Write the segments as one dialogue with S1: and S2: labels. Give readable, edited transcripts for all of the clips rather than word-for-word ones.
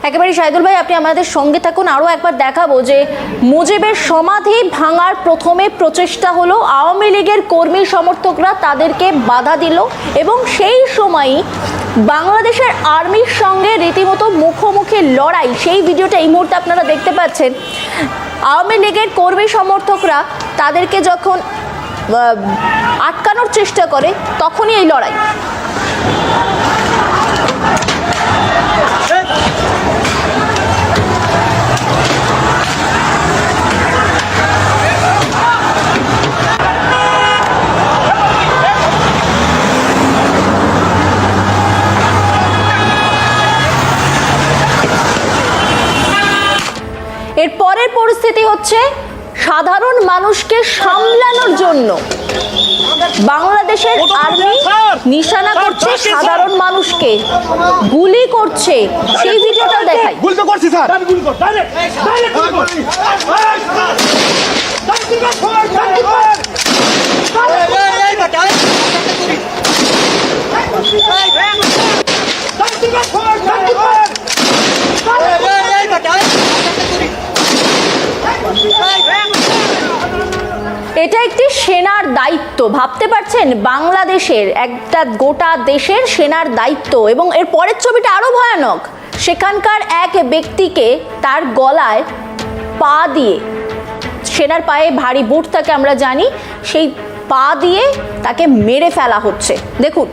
S1: একেবারে শাহিদুল ভাই, আপনি আমাদের সঙ্গে থাকুন। আরও একবার দেখাবো যে মুজিবের সমাধি ভাঙার প্রথমে প্রচেষ্টা হলো, আওয়ামী লীগের কর্মী সমর্থকরা তাদেরকে বাধা দিল এবং সেই সময়ই বাংলাদেশের আর্মির সঙ্গে রীতিমতো মুখোমুখি লড়াই, সেই ভিডিওটা এই মুহূর্তে আপনারা দেখতে পাচ্ছেন। আওয়ামী লীগের কর্মী সমর্থকরা তাদেরকে যখন আটকানোর চেষ্টা করে তখনই এই লড়াই। এর পরের পরিস্থিতি হচ্ছে সাধারণ মানুষকে সামলানোর জন্য বাংলাদেশের আর্মি নিশানা করছে সাধারণ মানুষকে, গুলি করছে। সেই ভিডিওটা দেখাই।
S2: গুলি তো করছি স্যার।
S1: এটা একটি সেনার দায়িত্ব, ভাবতে পারছেন? বাংলাদেশের একটা গোটা দেশের সেনার দায়িত্ব। এবং এর পরের ছবিটা আরো ভয়ানক। সেখানকার এক ব্যক্তিকে তার গলায় পা দিয়ে, সেনার পায়ে ভারী বুট থাকে আমরা জানি, সেই পা দিয়ে তাকে মেরে ফেলা হচ্ছে। দেখুন।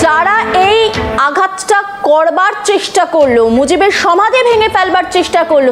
S1: যারা এই আঘাতটা করবার চেষ্টা করলো, মুজিবের সমাধি ভেঙে ফেলবার চেষ্টা করলো,